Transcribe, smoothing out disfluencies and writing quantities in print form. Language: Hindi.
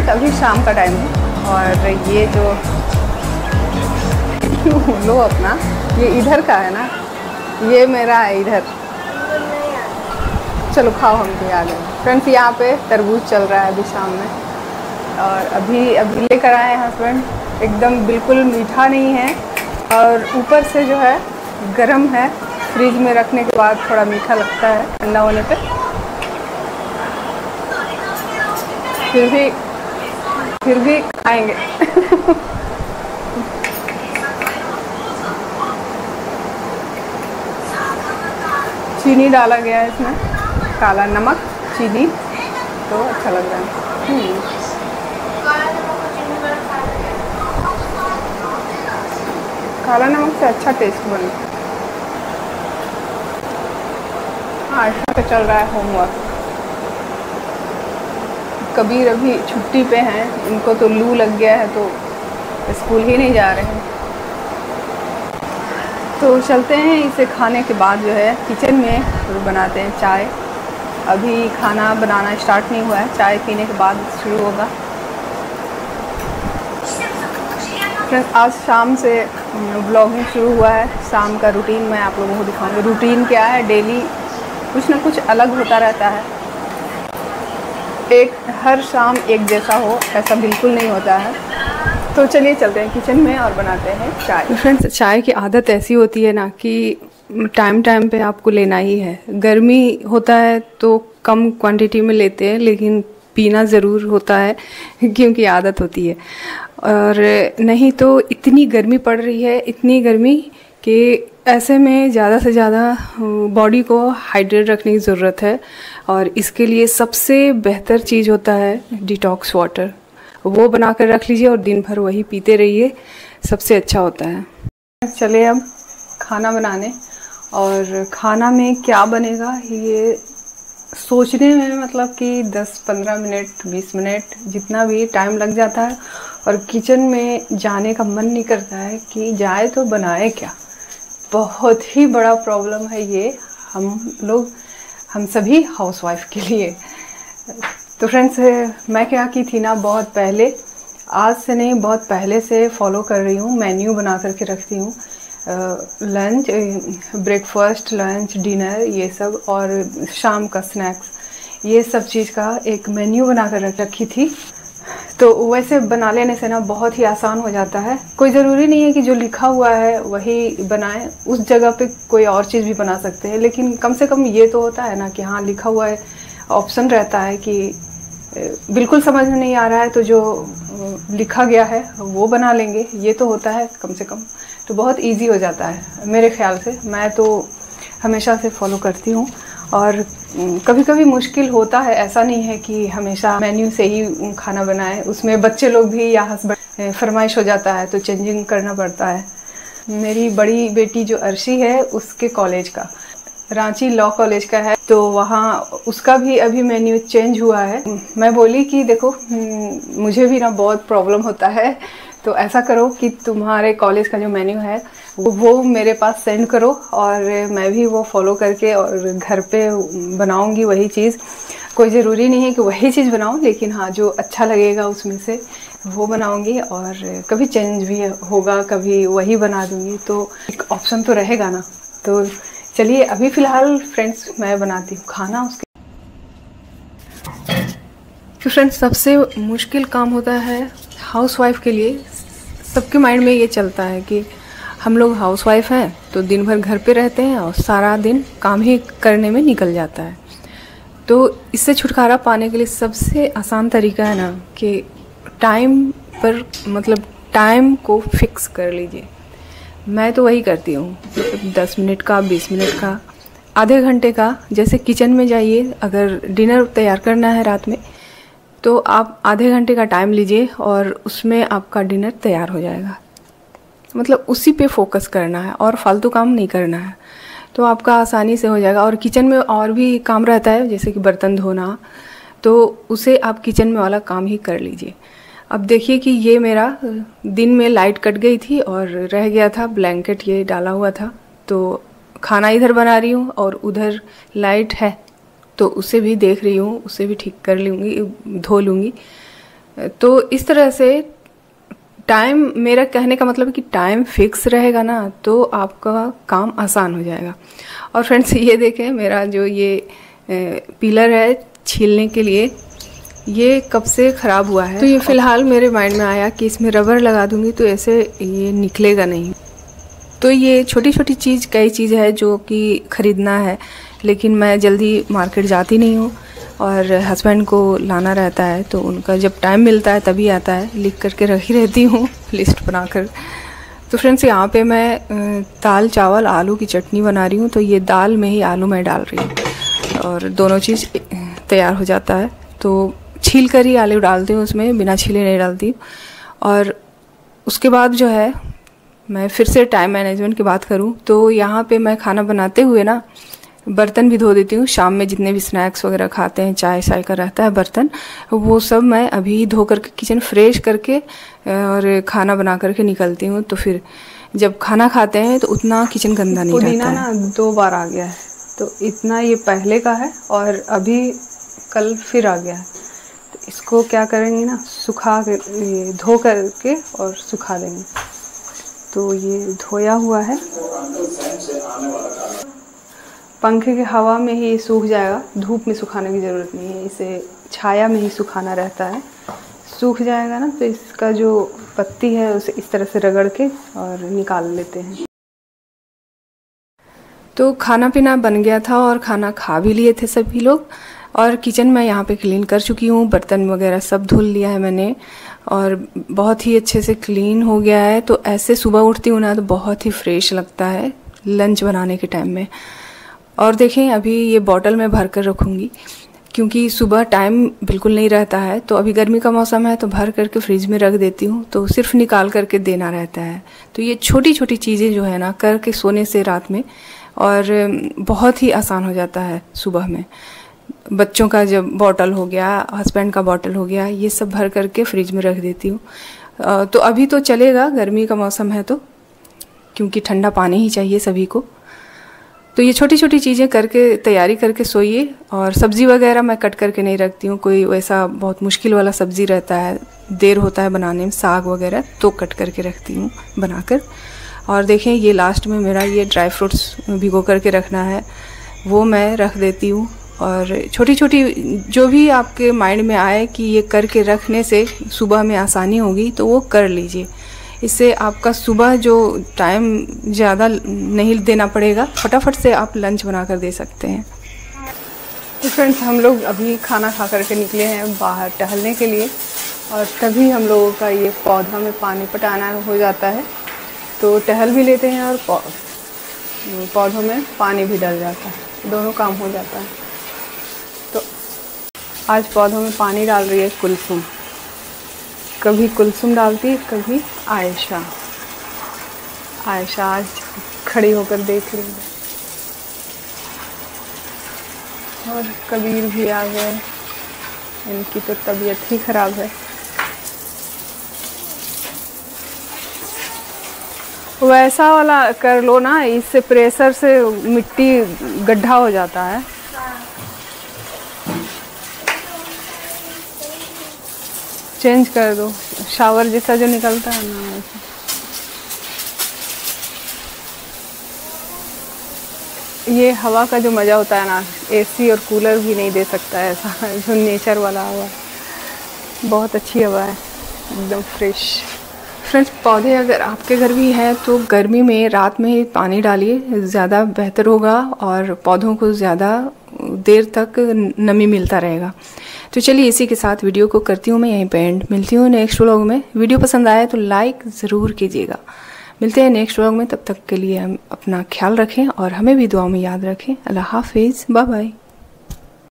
अभी शाम का टाइम है और ये जो लो अपना, ये इधर का है ना, ये मेरा है इधर। चलो खाओ, हम भी आ गए। फ्रेंड्स यहाँ पे तरबूज चल रहा है अभी शाम में, और अभी लेकर आए हैं हस्बैंड। एकदम बिल्कुल मीठा नहीं है और ऊपर से जो है गरम है। फ्रिज में रखने के बाद थोड़ा मीठा लगता है ठंडा होने पे, फिर भी खाएंगे। चीनी डाला गया है इसमें, काला नमक, चीनी, तो अच्छा लग रहा है। काला नमक से अच्छा टेस्ट बनता है। हाँ, ऐसा तो चल रहा है होमवर्क। कबीर अभी छुट्टी पे हैं, इनको तो लू लग गया है तो स्कूल ही नहीं जा रहे हैं। तो चलते हैं, इसे खाने के बाद जो है किचन में बनाते हैं चाय। अभी खाना बनाना स्टार्ट नहीं हुआ है, चाय पीने के बाद शुरू होगा। आज शाम से ब्लॉगिंग शुरू हुआ है। शाम का रूटीन मैं आप लोगों को दिखाऊंगी। रूटीन क्या है, डेली कुछ ना कुछ अलग होता रहता है। हर शाम एक जैसा हो ऐसा बिल्कुल नहीं होता है। तो चलिए चलते हैं किचन में और बनाते हैं चाय। फ्रेंड्स, चाय की आदत ऐसी होती है ना कि टाइम टाइम पे आपको लेना ही है। गर्मी होता है तो कम क्वांटिटी में लेते हैं, लेकिन पीना ज़रूर होता है क्योंकि आदत होती है। और नहीं तो इतनी गर्मी पड़ रही है, इतनी गर्मी कि ऐसे में ज़्यादा से ज़्यादा बॉडी को हाइड्रेट रखने की ज़रूरत है। और इसके लिए सबसे बेहतर चीज़ होता है डिटॉक्स वाटर। वो बना कर रख लीजिए और दिन भर वही पीते रहिए, सबसे अच्छा होता है। चलिए अब खाना बनाने। और खाना में क्या बनेगा ये सोचने में मतलब कि 10-15 मिनट 20 मिनट जितना भी टाइम लग जाता है। और किचन में जाने का मन नहीं करता है कि जाए तो बनाए क्या। बहुत ही बड़ा प्रॉब्लम है ये हम सभी हाउसवाइफ के लिए। तो फ्रेंड्स, मैं क्या की थी ना, बहुत पहले, आज से नहीं बहुत पहले से फॉलो कर रही हूँ। मेन्यू बना करके रखती हूँ, लंच, ब्रेकफास्ट, लंच, डिनर, ये सब, और शाम का स्नैक्स, ये सब चीज़ का एक मेन्यू बना कर रखी थी। तो वैसे बना लेने से ना बहुत ही आसान हो जाता है। कोई ज़रूरी नहीं है कि जो लिखा हुआ है वही बनाएं, उस जगह पे कोई और चीज़ भी बना सकते हैं। लेकिन कम से कम ये तो होता है ना कि हाँ, लिखा हुआ है, ऑप्शन रहता है कि बिल्कुल समझ में नहीं आ रहा है तो जो लिखा गया है वो बना लेंगे, ये तो होता है कम से कम। तो बहुत इजी हो जाता है मेरे ख्याल से। मैं तो हमेशा से फॉलो करती हूँ। और कभी कभी मुश्किल होता है, ऐसा नहीं है कि हमेशा मेन्यू से ही खाना बनाएं। उसमें बच्चे लोग भी या हस्बैंड फरमाइश हो जाता है तो चेंजिंग करना पड़ता है। मेरी बड़ी बेटी जो अर्शी है, उसके कॉलेज का, रांची लॉ कॉलेज का है, तो वहाँ उसका भी अभी मेन्यू चेंज हुआ है। मैं बोली कि देखो, मुझे भी ना बहुत प्रॉब्लम होता है, तो ऐसा करो कि तुम्हारे कॉलेज का जो मेन्यू है वो मेरे पास सेंड करो और मैं भी वो फॉलो करके और घर पे बनाऊंगी वही चीज़। कोई ज़रूरी नहीं है कि वही चीज़ बनाऊं, लेकिन हाँ, जो अच्छा लगेगा उसमें से वो बनाऊंगी। और कभी चेंज भी होगा, कभी वही बना दूंगी, तो एक ऑप्शन तो रहेगा ना। तो चलिए अभी फ़िलहाल फ्रेंड्स मैं बनाती हूँ खाना। उसके तो फ्रेंड्स, सबसे मुश्किल काम होता है हाउसवाइफ के लिए। सबके माइंड में ये चलता है कि हम लोग हाउसवाइफ हैं तो दिन भर घर पे रहते हैं और सारा दिन काम ही करने में निकल जाता है। तो इससे छुटकारा पाने के लिए सबसे आसान तरीका है ना कि टाइम पर, मतलब टाइम को फिक्स कर लीजिए। मैं तो वही करती हूँ, 10 मिनट का, 20 मिनट का, आधे घंटे का। जैसे किचन में जाइए, अगर डिनर तैयार करना है रात में तो आप आधे घंटे का टाइम लीजिए और उसमें आपका डिनर तैयार हो जाएगा। मतलब उसी पे फोकस करना है और फालतू काम नहीं करना है, तो आपका आसानी से हो जाएगा। और किचन में और भी काम रहता है, जैसे कि बर्तन धोना, तो उसे आप किचन में वाला काम ही कर लीजिए। अब देखिए कि ये मेरा दिन में लाइट कट गई थी और रह गया था ब्लैंकेट, ये डाला हुआ था, तो खाना इधर बना रही हूँ और उधर लाइट है तो उसे भी देख रही हूँ, उसे भी ठीक कर लूँगी, धो लूँगी। तो इस तरह से टाइम, मेरा कहने का मतलब है कि टाइम फिक्स रहेगा ना तो आपका काम आसान हो जाएगा। और फ्रेंड्स ये देखें, मेरा जो ये पिलर है छीलने के लिए, ये कब से ख़राब हुआ है। तो ये फ़िलहाल मेरे माइंड में आया कि इसमें रबर लगा दूंगी तो ऐसे ये निकलेगा नहीं। तो ये छोटी छोटी चीज़, कई चीज़ है जो कि ख़रीदना है, लेकिन मैं जल्दी मार्केट जाती नहीं हूँ और हस्बैंड को लाना रहता है, तो उनका जब टाइम मिलता है तभी आता है। लिख करके रखी रहती हूँ लिस्ट बनाकर। तो फ्रेंड्स यहाँ पे मैं दाल चावल आलू की चटनी बना रही हूँ। तो ये दाल में ही आलू मैं डाल रही हूँ और दोनों चीज़ तैयार हो जाता है। तो छील कर ही आलू डालती हूँ उसमें, बिना छीले नहीं डालती। और उसके बाद जो है, मैं फिर से टाइम मैनेजमेंट की बात करूँ तो यहाँ पे मैं खाना बनाते हुए ना बर्तन भी धो देती हूँ। शाम में जितने भी स्नैक्स वगैरह खाते हैं, चाय शाय का रहता है बर्तन, वो सब मैं अभी धो करके किचन फ्रेश करके और खाना बना करके निकलती हूँ। तो फिर जब खाना खाते हैं तो उतना किचन गंदा नहीं रहता है। पुदीना ना 2 बार आ गया है, तो इतना ये पहले का है और अभी कल फिर आ गया है। तो इसको क्या करेंगे ना, सुखा के धो करके और सुखा देंगे। तो ये धोया हुआ है, पंखे की हवा में ही सूख जाएगा, धूप में सुखाने की ज़रूरत नहीं है, इसे छाया में ही सुखाना रहता है। सूख जाएगा ना तो इसका जो पत्ती है उसे इस तरह से रगड़ के और निकाल लेते हैं। तो खाना पीना बन गया था और खाना खा भी लिए थे सभी लोग, और किचन में यहाँ पे क्लीन कर चुकी हूँ, बर्तन वगैरह सब धुल लिया है मैंने और बहुत ही अच्छे से क्लीन हो गया है। तो ऐसे सुबह उठती हूँ ना तो बहुत ही फ्रेश लगता है लंच बनाने के टाइम में। और देखें, अभी ये बॉटल में भर कर रखूँगी क्योंकि सुबह टाइम बिल्कुल नहीं रहता है। तो अभी गर्मी का मौसम है तो भर करके फ्रिज में रख देती हूँ, तो सिर्फ निकाल करके देना रहता है। तो ये छोटी छोटी चीज़ें जो है ना, करके सोने से रात में, और बहुत ही आसान हो जाता है सुबह में। बच्चों का जब बॉटल हो गया, हस्बैंड का बॉटल हो गया, ये सब भर करके फ्रिज में रख देती हूँ। तो अभी तो चलेगा, गर्मी का मौसम है तो, क्योंकि ठंडा पानी ही चाहिए सभी को। तो ये छोटी छोटी चीज़ें करके तैयारी करके सोइए। और सब्ज़ी वगैरह मैं कट करके नहीं रखती हूँ, कोई वैसा बहुत मुश्किल वाला सब्ज़ी रहता है, देर होता है बनाने में, साग वगैरह, तो कट करके रखती हूँ बनाकर। और देखें, ये लास्ट में मेरा ये ड्राई फ्रूट्स भिगो करके रखना है, वो मैं रख देती हूँ। और छोटी छोटी जो भी आपके माइंड में आए कि ये करके रखने से सुबह में आसानी होगी तो वो कर लीजिए। इससे आपका सुबह जो टाइम ज़्यादा नहीं देना पड़ेगा, फटाफट से आप लंच बना कर दे सकते हैं। तो फ्रेंड्स, हम लोग अभी खाना खा करके निकले हैं बाहर टहलने के लिए, और तभी हम लोगों का ये पौधा में पानी पटाना हो जाता है। तो टहल भी लेते हैं और पौधों में पानी भी डल जाता है, दोनों काम हो जाता है। तो आज पौधों में पानी डाल रही है कुलसुम, कभी कुलसुम डालती, कभी आयशा। आयशा आज खड़ी होकर देख रही है। और कबीर भी आ गए, इनकी तो तबीयत ही खराब है। वैसा वाला कर लो ना, इससे प्रेशर से मिट्टी गड्ढा हो जाता है। चेंज कर दो, शावर जैसा जो निकलता है ना वैसा। ये हवा का जो मज़ा होता है ना, एसी और कूलर भी नहीं दे सकता है ऐसा, जो नेचर वाला हवा, बहुत अच्छी हवा है, एकदम फ्रेश। फ्रेंड्स, पौधे अगर आपके घर भी हैं तो गर्मी में रात में ही पानी डालिए, ज़्यादा बेहतर होगा और पौधों को ज़्यादा देर तक नमी मिलता रहेगा। तो चलिए, इसी के साथ वीडियो को करती हूँ मैं यहीं पे एंड। मिलती हूँ नेक्स्ट व्लॉग में। वीडियो पसंद आया तो लाइक ज़रूर कीजिएगा। मिलते हैं नेक्स्ट व्लॉग में, तब तक के लिए हम अपना ख्याल रखें और हमें भी दुआ में याद रखें। अल्लाह हाफिज़, बाय बाय।